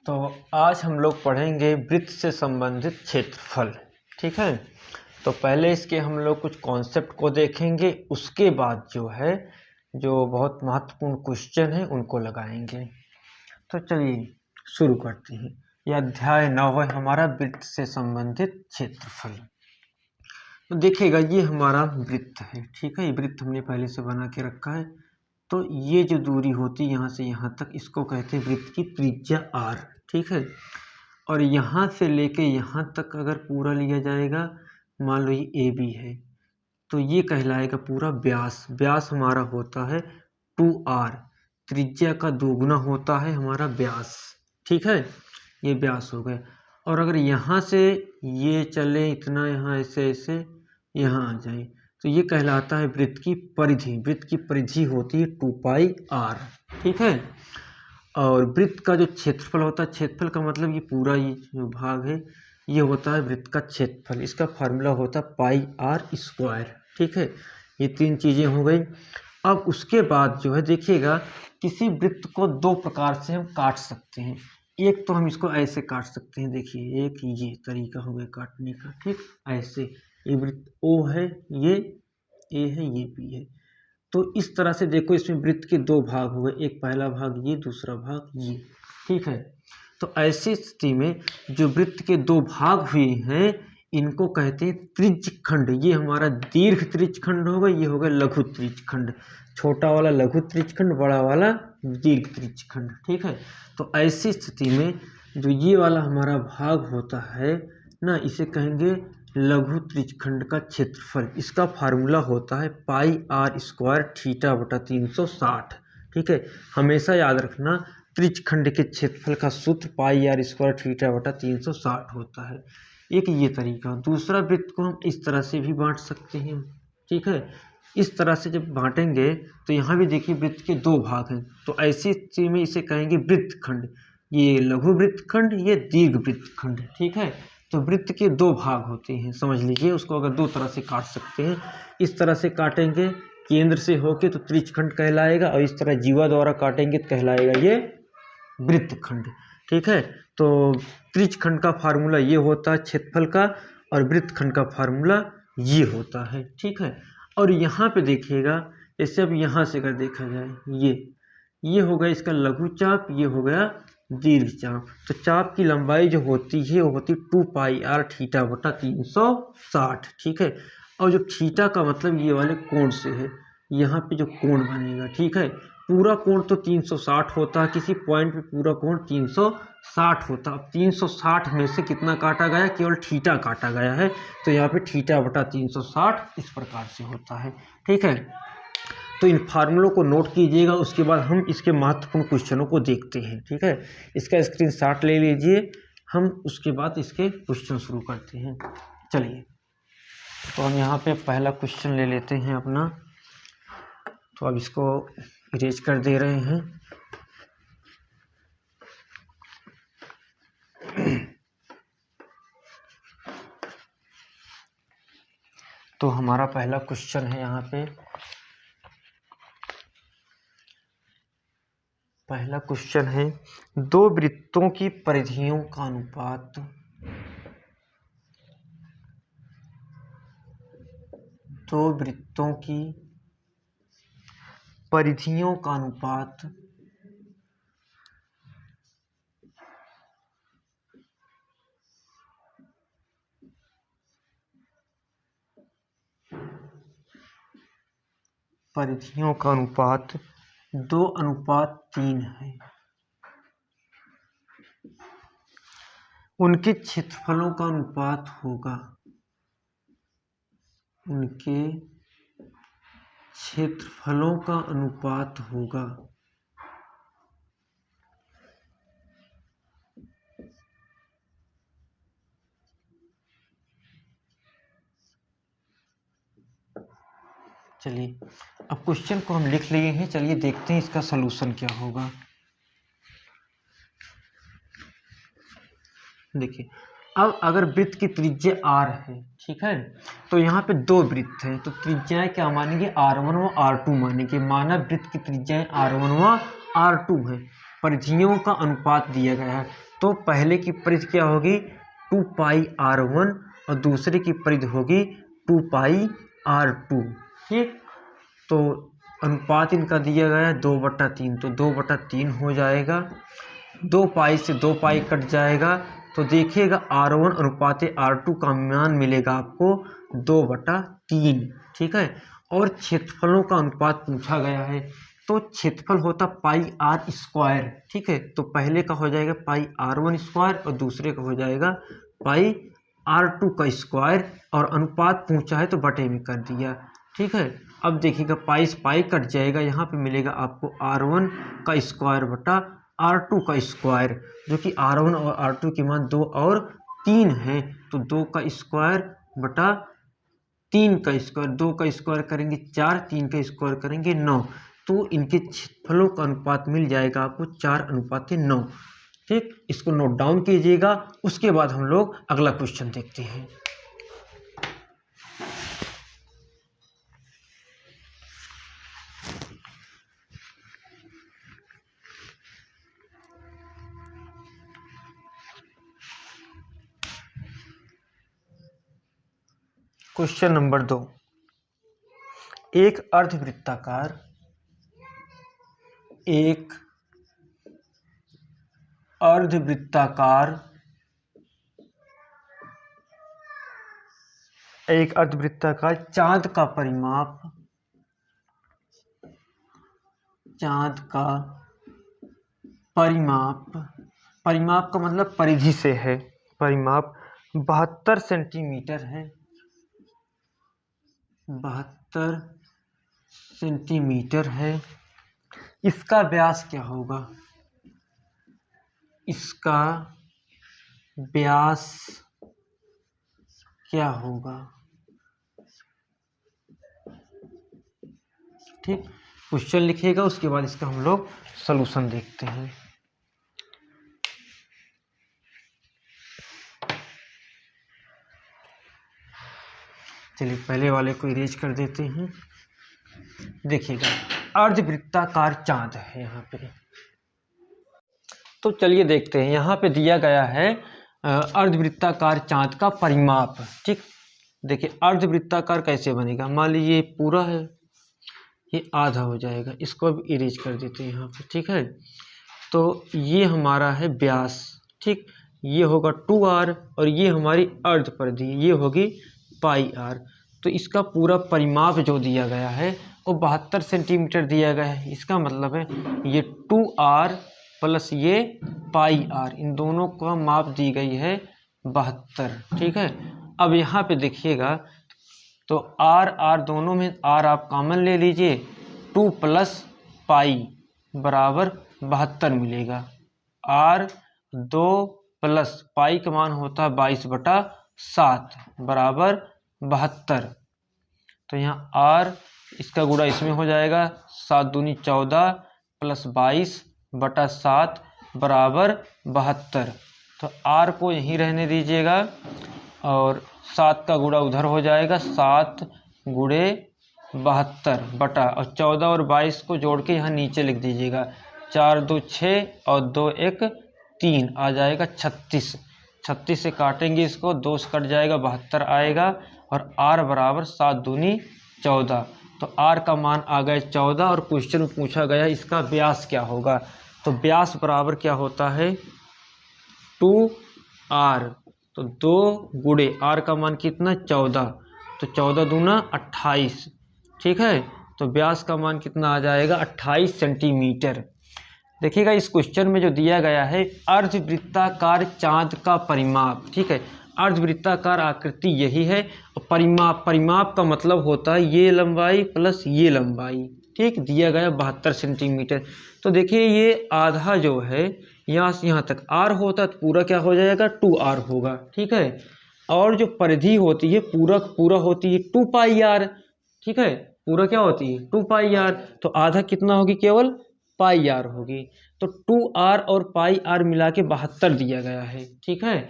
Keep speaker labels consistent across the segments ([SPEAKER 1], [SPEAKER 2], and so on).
[SPEAKER 1] तो आज हम लोग पढ़ेंगे वृत्त से संबंधित क्षेत्रफल। ठीक है, तो पहले इसके हम लोग कुछ कॉन्सेप्ट को देखेंगे, उसके बाद जो बहुत महत्वपूर्ण क्वेश्चन है उनको लगाएंगे। तो चलिए शुरू करते हैं। यह अध्याय 9 है हमारा, वृत्त से संबंधित क्षेत्रफल। तो देखिएगा ये हमारा वृत्त है। ठीक है, ये वृत्त हमने पहले से बना के रखा है। तो ये जो दूरी होती है यहाँ से यहाँ तक, इसको कहते हैं वृत्त की त्रिज्या r। ठीक है, और यहाँ से लेके यहाँ तक अगर पूरा लिया जाएगा, मान लो ये AB है, तो ये कहलाएगा पूरा व्यास। व्यास हमारा होता है 2r, त्रिज्या का दोगुना होता है हमारा व्यास। ठीक है, ये व्यास हो गया। और अगर यहाँ से ये चले इतना, यहाँ ऐसे ऐसे यहाँ आ जाए, तो ये कहलाता है वृत्त की परिधि। वृत्त की परिधि होती है 2πr। ठीक है, और वृत्त का जो क्षेत्रफल होता है, क्षेत्रफल का मतलब ये पूरा ये जो भाग है ये होता है वृत्त का क्षेत्रफल। इसका फार्मूला होता है πr²। ठीक है, ये तीन चीज़ें हो गई। अब उसके बाद देखिएगा, किसी वृत्त को दो प्रकार से हम काट सकते हैं। एक तो हम इसको ऐसे काट सकते हैं, देखिए एक ये तरीका हो गया काटने का। ठीक, ऐसे ये वृत्त O है, ये A है, ये B है। तो इस तरह से देखो, इसमें वृत्त के दो भाग हुए, एक पहला भाग ये, दूसरा भाग ये। ठीक है, तो ऐसी स्थिति में जो वृत्त के दो भाग हुए हैं इनको कहते हैं त्रिज्यखंड। ये हमारा दीर्घ त्रिज्यखंड होगा, ये होगा लघु त्रिज्यखंड। छोटा वाला लघु त्रिज्यखंड, बड़ा वाला दीर्घ त्रिज्यखंड। ठीक है, तो ऐसी स्थिति में जो ये वाला हमारा भाग होता है ना, इसे कहेंगे लघु त्रिज्यखंड का क्षेत्रफल। इसका फार्मूला होता है πr² θ/360। ठीक है, हमेशा याद रखना, त्रिज्यखंड के क्षेत्रफल का सूत्र πr² θ/360 होता है। एक ये तरीका। दूसरा, वृत्त को हम इस तरह से भी बांट सकते हैं। ठीक है, इस तरह से जब बांटेंगे तो यहाँ भी देखिए वृत्त के दो भाग हैं, तो ऐसी स्थिति में इसे कहेंगे वृत्तखंड। ये लघु वृत्तखंड, ये दीर्घ वृत्तखंड। ठीक है, तो वृत्त के दो भाग होते हैं, समझ लीजिए। उसको अगर दो तरह से काट सकते हैं, इस तरह से काटेंगे केंद्र से होके तो त्रिज्यखंड कहलाएगा, और इस तरह जीवा द्वारा काटेंगे तो कहलाएगा ये वृत्तखंड। ठीक है, तो त्रिज्यखंड का फार्मूला ये होता है क्षेत्रफल का, और वृत्तखंड का फार्मूला ये होता है। ठीक है, और यहाँ पे देखिएगा, जैसे अब यहाँ से अगर देखा जाए, ये हो गया इसका लघु चाप, ये हो गया दीर्घ चाप। तो चाप की लंबाई जो होती है वो होती 2πr θ/360। ठीक है, और जो थीटा का मतलब ये वाले कोण से है, यहाँ पे जो कोण बनेगा। ठीक है, पूरा कोण तो 360 होता है, किसी पॉइंट पे पूरा कोण 360 होता है। अब 360 में से कितना काटा गया, केवल थीटा काटा गया है, तो यहाँ पे θ/360 इस प्रकार से होता है। ठीक है, तो इन फार्मूलों को नोट कीजिएगा, उसके बाद हम इसके महत्वपूर्ण क्वेश्चनों को देखते हैं। ठीक है, इसका स्क्रीनशॉट ले लीजिए, हम उसके बाद इसके क्वेश्चन शुरू करते हैं। चलिए, तो हम यहाँ पे पहला क्वेश्चन ले लेते हैं अपना। तो अब इसको इरेज कर दे रहे हैं। तो हमारा पहला क्वेश्चन है यहाँ पे, पहला क्वेश्चन है, दो वृत्तों की परिधियों का अनुपात। दो वृत्तों की परिधियों का अनुपात परिधियों का अनुपात 2:3 है। उनके क्षेत्रफलों का अनुपात होगा, उनके क्षेत्रफलों का अनुपात होगा चलिए, अब क्वेश्चन को हम लिख लिए हैं, चलिए देखते हैं इसका सलूशन क्या होगा। देखिए, अब अगर वृत्त की त्रिज्या r है, ठीक है, तो यहाँ पे दो वृत्त हैं, तो त्रिज्याएं क्या मानेंगे, r1 व r2 मानेंगे। माना वृत्त की त्रिज्याएं r1 व r2 है, परिधियों का अनुपात दिया गया है। तो पहले की परिधि क्या होगी 2πr1 और दूसरे की परिधि होगी 2πr2। ठीक, तो अनुपात इनका दिया गया है 2/3, तो 2/3 हो जाएगा। 2π से 2π कट जाएगा, तो देखिएगा r1 अनुपात r2 का मान मिलेगा आपको 2/3। ठीक है, और क्षेत्रफलों का अनुपात पूछा गया है, तो क्षेत्रफल होता πr²। ठीक है, तो पहले का हो जाएगा πr1² और दूसरे का हो जाएगा πr2², और अनुपात पूछा है तो बटे में कर दिया। ठीक है, अब देखिएगा पाई से पाई कट जाएगा, यहाँ पे मिलेगा आपको r1² बटा r2², जो कि r1 और r2 के मान 2 और 3 हैं, तो 2² बटा 3² 2² करेंगे 4, 3² करेंगे 9, तो इनके क्षेत्रफलों का अनुपात मिल जाएगा आपको 4:9। ठीक, इसको नोट डाउन कीजिएगा। उसके बाद हम लोग अगला क्वेश्चन देखते हैं। क्वेश्चन नंबर 2, एक अर्धवृत्ताकार चाँद का परिमाप का मतलब परिधि से है, परिमाप 72 सेंटीमीटर है। 72 सेंटीमीटर है। इसका व्यास क्या होगा? इसका व्यास क्या होगा? ठीक, क्वेश्चन लिखिएगा, उसके बाद इसका हम लोग सलूशन देखते हैं। चलिए पहले वाले को इरेज कर देते हैं। देखिएगा अर्धवृत्ताकार चाँद है यहाँ पे, तो चलिए देखते हैं। यहाँ पे दिया गया है अर्धवृत्ताकार चाँद का परिमाप। ठीक, देखिए अर्धवृत्ताकार कैसे बनेगा, मान लीजिए ये पूरा है, ये आधा हो जाएगा, इसको अब इरेज कर देते हैं यहाँ पे। ठीक है, तो ये हमारा है व्यास। ठीक, ये होगा 2r और ये हमारी अर्ध परिधि, ये होगी πr। तो इसका पूरा परिमाप जो दिया गया है वो 72 सेंटीमीटर दिया गया है। इसका मतलब है ये 2r प्लस ये πr, इन दोनों का माप दी गई है 72। ठीक है, अब यहाँ पे देखिएगा, तो r दोनों में r आप कॉमन ले लीजिए, 2 + π बराबर 72 मिलेगा। r 2 + π का मान होता है 22/7 बराबर 72। तो यहाँ r इसका गुणा इसमें हो जाएगा, 7 दूनी 14 + 22/7 बराबर 72। तो r को यहीं रहने दीजिएगा और 7 का गुणा उधर हो जाएगा, 7 × 72 बटा, और 14 और 22 को जोड़ के यहाँ नीचे लिख दीजिएगा, 4 2 6 और 2 1 3 आ जाएगा 36। 36 से काटेंगे इसको, 2 से कट जाएगा, 72 आएगा, और r बराबर 7 दूनी 14। तो r का मान आ गया 14, और क्वेश्चन में पूछा गया इसका व्यास क्या होगा। तो व्यास बराबर क्या होता है 2r, तो 2 गुणे r का मान कितना 14, तो 14 दूना 28। ठीक है, तो व्यास का मान कितना आ जाएगा 28 सेंटीमीटर। देखिएगा इस क्वेश्चन में जो दिया गया है अर्धवृत्ताकार चाँद का परिमाप। ठीक है, अर्धवृत्ताकार आकृति यही है, और परिमाप का मतलब होता है ये लंबाई प्लस ये लंबाई। ठीक, दिया गया 72 सेंटीमीटर। तो देखिए ये आधा जो है यहाँ से यहाँ तक r होता है, तो पूरा क्या हो जाएगा 2r होगा। ठीक है, और जो परिधि होती है पूरा होती है 2πr। ठीक है, पूरा क्या होती है 2πr, तो आधा कितना होगी केवल πr होगी। तो 2r और πr मिला के 72 दिया गया है। ठीक है,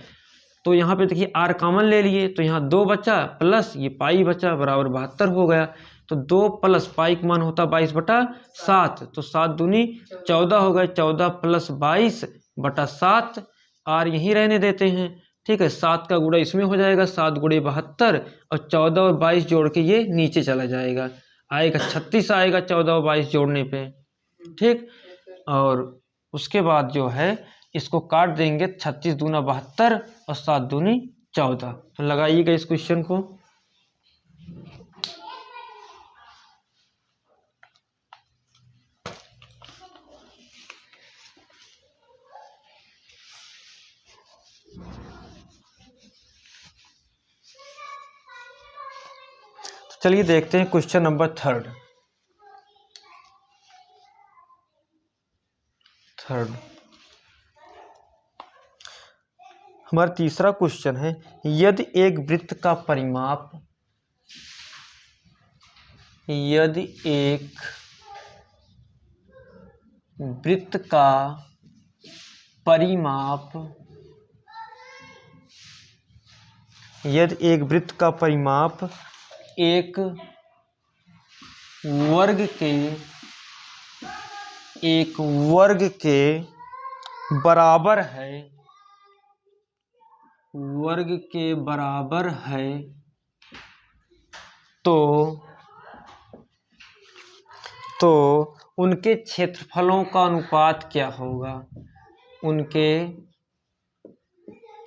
[SPEAKER 1] तो यहाँ पे देखिए r कॉमन ले लिए, तो यहाँ 2 बचा प्लस ये पाई बचा बराबर 72 हो गया। तो 2 + पाई का मान होता 22/7, तो 7 दूनी 14 हो गए, 14 + 22/7 आर यहीं रहने देते हैं, ठीक है। 7 का गुणा इसमें हो जाएगा, 7 गुणे 72, और 14 और 22 जोड़ के ये नीचे चला जाएगा, आएगा 36 आएगा 14 और 22 जोड़ने पे, ठीक। और उसके बाद जो है इसको काट देंगे, 36 दूना 72 और 7 दूनी 14। तो लगाइएगा इस क्वेश्चन को। चलिए देखते हैं क्वेश्चन नंबर 3। हमारा तीसरा क्वेश्चन है, यदि एक वृत्त का परिमाप, यदि एक वृत्त का परिमाप, यदि एक वृत्त का परिमाप एक वर्ग के बराबर है, वर्ग के बराबर है, तो उनके क्षेत्रफलों का अनुपात क्या होगा, उनके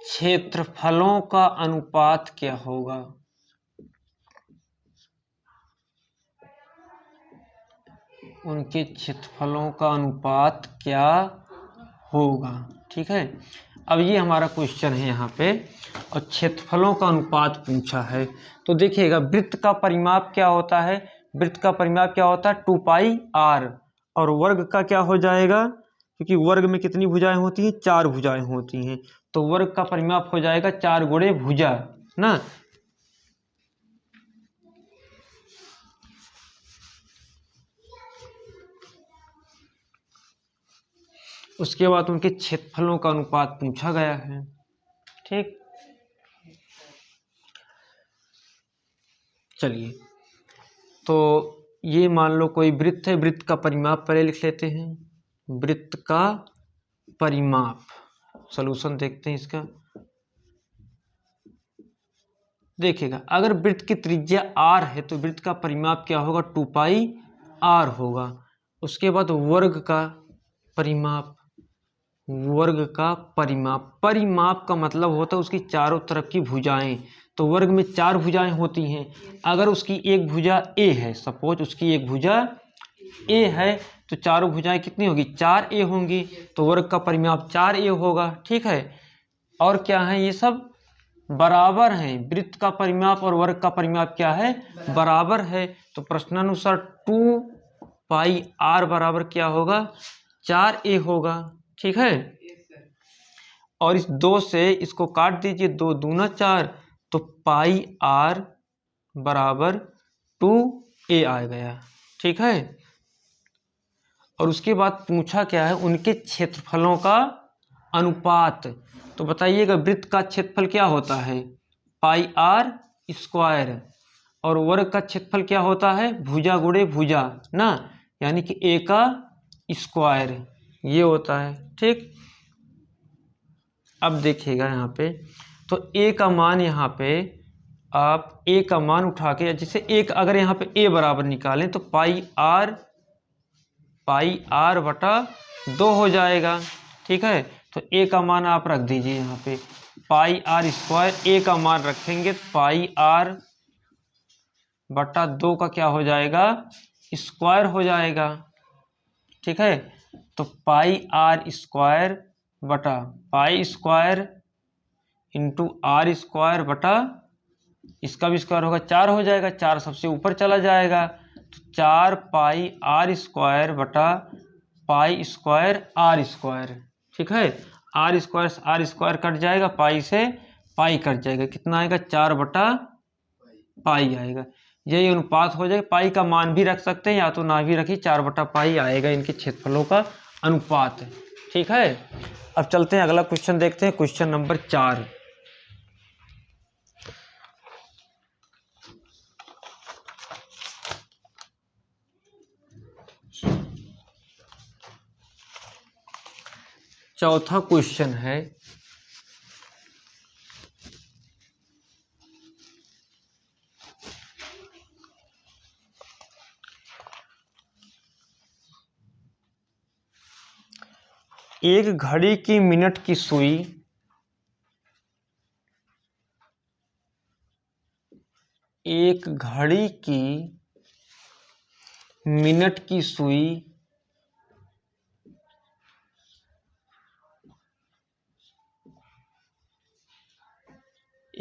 [SPEAKER 1] क्षेत्रफलों का अनुपात क्या होगा। उनके क्षेत्रफलों का अनुपात क्या होगा, ठीक है। अब ये हमारा क्वेश्चन है यहाँ पे, और क्षेत्रफलों का अनुपात पूछा है। तो देखिएगा वृत्त का परिमाप क्या होता है, वृत्त का परिमाप क्या होता है 2πr, और वर्ग का क्या हो जाएगा, क्योंकि वर्ग में कितनी भुजाएं होती हैं, 4 भुजाएं होती हैं, तो वर्ग का परिमाप हो जाएगा 4 गुणे भुजा ना। उसके बाद उनके क्षेत्रफलों का अनुपात पूछा गया है, ठीक। चलिए तो ये मान लो कोई वृत्त है, वृत्त का परिमाप पहले लिख लेते हैं, वृत्त का परिमाप। सॉल्यूशन देखते हैं इसका। देखिएगा अगर वृत्त की त्रिज्या r है तो वृत्त का परिमाप क्या होगा 2πr होगा। उसके बाद वर्ग का परिमाप, वर्ग का परिमाप, परिमाप का मतलब होता है उसकी चारों तरफ की भुजाएं। तो वर्ग में 4 भुजाएं होती हैं, अगर उसकी एक भुजा a है, सपोज उसकी एक भुजा a है, तो चारों भुजाएं कितनी होगी 4a होंगी, तो वर्ग का परिमाप 4a होगा, ठीक है। और क्या है, ये सब बराबर हैं, वृत्त का परिमाप और वर्ग का परिमाप क्या है, बराबर है। तो प्रश्नानुसार 2πr बराबर क्या होगा 4a होगा, ठीक है। और इस 2 से इसको काट दीजिए, 2 दूना 4, तो πr बराबर 2a आ गया, ठीक है। और उसके बाद पूछा क्या है, उनके क्षेत्रफलों का अनुपात। तो बताइएगा वृत्त का क्षेत्रफल क्या होता है πr², और वर्ग का क्षेत्रफल क्या होता है भुजा गुणे भुजा ना, यानी कि a का स्क्वायर, ये होता है, ठीक। अब देखिएगा यहाँ पे, तो a का मान यहाँ पे आप a का मान उठा के, जैसे एक अगर यहाँ पे a बराबर निकालें तो πr बटा 2 हो जाएगा, ठीक है। तो a का मान आप रख दीजिए यहाँ पे πr², a का मान रखेंगे πr बटा 2 का क्या हो जाएगा स्क्वायर हो जाएगा, ठीक है। तो πr² बटा π² इंटू r² बटा इसका भी स्क्वायर होगा 4 हो जाएगा, 4 सबसे ऊपर चला जाएगा, तो 4πr² बटा π² ठीक है। r² कट जाएगा, पाई से पाई कट जाएगा, कितना आएगा 4 बटा पाई आएगा। यही अनुपात हो जाएगा, पाई का मान भी रख सकते हैं या तो ना भी रखिए, 4 बटा पाई आएगा इनके क्षेत्रफलों का अनुपात, ठीक है। अब चलते हैं अगला क्वेश्चन देखते हैं, क्वेश्चन नंबर 4। चौथा क्वेश्चन है, एक घड़ी की मिनट की सुई एक घड़ी की मिनट की सुई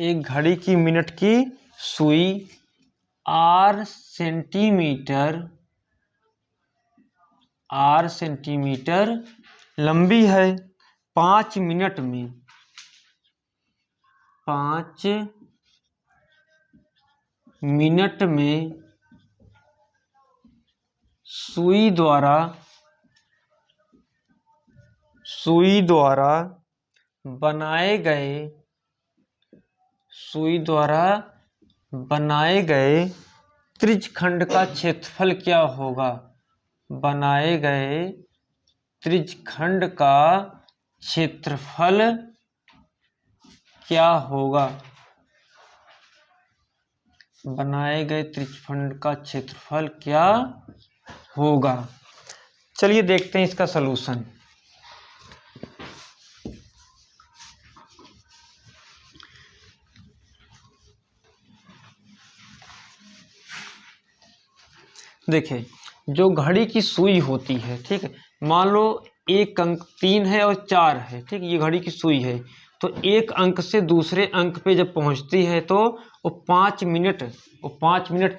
[SPEAKER 1] एक घड़ी की मिनट की सुई आर सेंटीमीटर लंबी है। 5 मिनट में 5 मिनट में सुई द्वारा बनाए गए त्रिज्यखंड का क्षेत्रफल क्या होगा? बनाए गए त्रिज्यखंड का क्षेत्रफल क्या होगा? बनाए गए त्रिज्यखंड का क्षेत्रफल क्या होगा? चलिए देखते हैं इसका सलूशन। देखिए, जो घड़ी की सुई होती है, ठीक है, मान लो एक अंक 3 है और 4 है, ठीक, ये घड़ी की सुई है। तो एक अंक से दूसरे अंक पे जब पहुंचती है तो वो 5 मिनट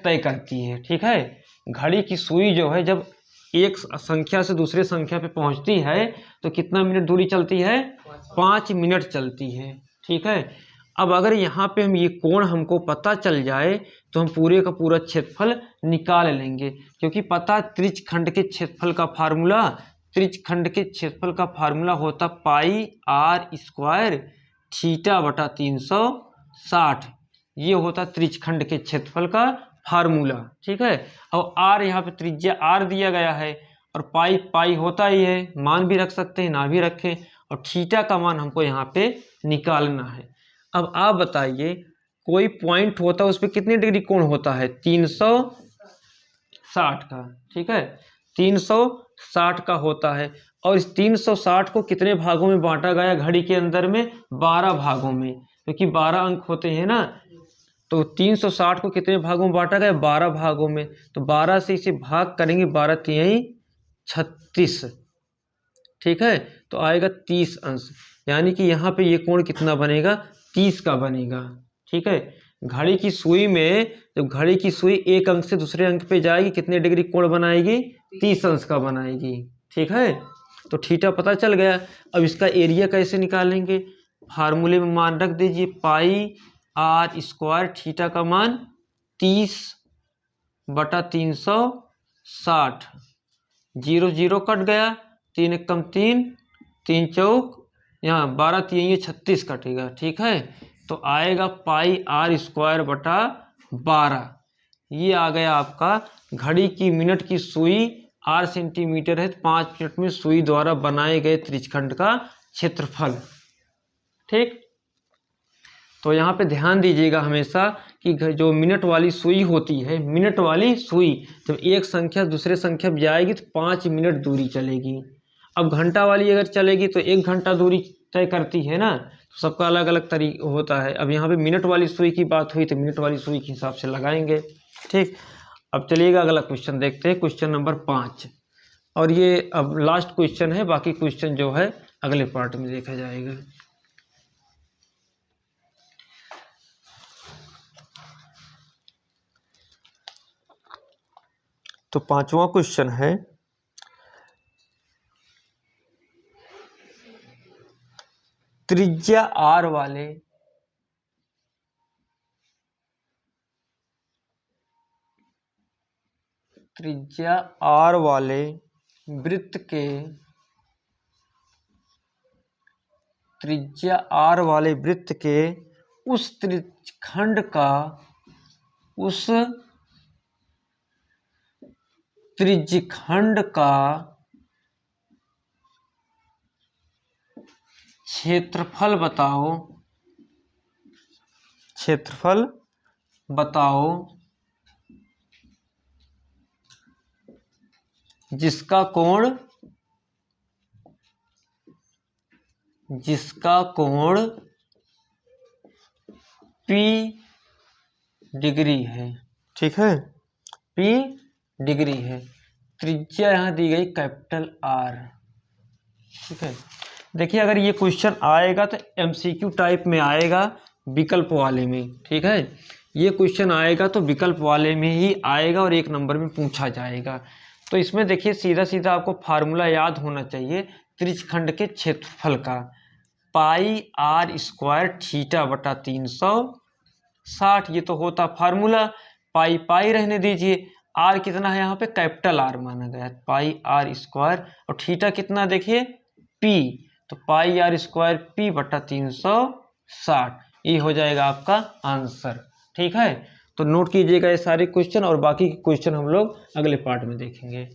[SPEAKER 1] तय करती है, ठीक है। घड़ी की सुई जो है जब एक संख्या से दूसरे संख्या पे पहुंचती है तो कितना मिनट दूरी चलती है? 5 मिनट चलती है, ठीक है। अब अगर यहाँ पे हम ये कोण हमको पता चल जाए तो हम पूरे का पूरा क्षेत्रफल निकाल लेंगे, क्योंकि पता त्रिज्यखंड के क्षेत्रफल का फार्मूला होता पाई आर स्क्वायर थीटा बटा 360। ये होता त्रिज्यखंड के क्षेत्रफल का फार्मूला, ठीक है। और आर यहाँ पे त्रिज्या आर दिया गया है और पाई होता ही है, मान भी रख सकते हैं ना भी रखें, और थीटा का मान हमको यहाँ पे निकालना है। अब आप बताइए, कोई पॉइंट होता है उस पर कितने डिग्री कोण होता है? 360 का, ठीक है, 360 का होता है। और इस 360 को कितने भागों में बांटा गया घड़ी के अंदर में? 12 भागों में, क्योंकि 12 अंक होते हैं ना। तो 360 को कितने भागों में बांटा गया? 12 भागों में। तो 12 से इसे भाग करेंगे, 12 तिहाई 36, ठीक है, तो आएगा 30 अंश। यानी कि यहाँ पे ये कोण कितना बनेगा? 30 का बनेगा, ठीक है। घड़ी की सुई में जब घड़ी की सुई एक अंक से दूसरे अंक पे जाएगी कितने डिग्री कोण बनाएगी? 30 अंश का बनाएगी, ठीक है। तो थीटा पता चल गया। अब इसका एरिया कैसे निकालेंगे? फार्मूले में मान रख दीजिए, पाई आर स्क्वायर थीटा का मान 30 बटा 360। 0 0 कट गया, 3 एकम 3, 3 चौक, यहाँ 12 3 36 कटेगा, ठीक है। तो आएगा पाई आर स्क्वायर बटा 12। ये आ गया आपका घड़ी की मिनट की सुई, आर सेंटीमीटर है, 5 मिनट में सुई द्वारा बनाए गए त्रिज्यखंड का क्षेत्रफल, ठीक। तो यहाँ पे ध्यान दीजिएगा हमेशा कि जो मिनट वाली सुई होती है, मिनट वाली सुई जब एक संख्या दूसरे संख्या में जाएगी तो 5 मिनट दूरी चलेगी। अब घंटा वाली अगर चलेगी तो 1 घंटा दूरी तय करती है ना, तो सबका अलग अलग तरीका होता है। अब यहाँ पे मिनट वाली सुई की बात हुई तो मिनट वाली सुई के हिसाब से लगाएंगे, ठीक। अब चलिएगा अगला क्वेश्चन देखते हैं, क्वेश्चन नंबर 5। और ये अब लास्ट क्वेश्चन है, बाकी क्वेश्चन जो है अगले पार्ट में देखा जाएगा। तो 5वां क्वेश्चन है, त्रिज्या आर वाले वृत्त के उस त्रिज्यखंड का क्षेत्रफल बताओ जिसका कोण जिसका कोण P डिग्री है, ठीक है, P डिग्री है। त्रिज्या यहाँ दी गई कैपिटल R, ठीक है। देखिए अगर ये क्वेश्चन आएगा तो MCQ टाइप में आएगा, विकल्प वाले में, ठीक है। ये क्वेश्चन आएगा तो विकल्प वाले में ही आएगा और 1 नंबर में पूछा जाएगा। तो इसमें देखिए सीधा सीधा आपको फार्मूला याद होना चाहिए त्रिज्यखंड के क्षेत्रफल का, पाई R स्क्वायर थीटा बटा 360, ये तो होता फार्मूला। पाई पाई रहने दीजिए, R कितना है यहाँ पे, कैपिटल R माना गया है, पाई R स्क्वायर, और थीटा कितना देखिए P, तो पाई R स्क्वायर P बटा 360, ये हो जाएगा आपका आंसर, ठीक है। तो नोट कीजिएगा ये सारे क्वेश्चन, और बाकी के क्वेश्चन हम लोग अगले पार्ट में देखेंगे।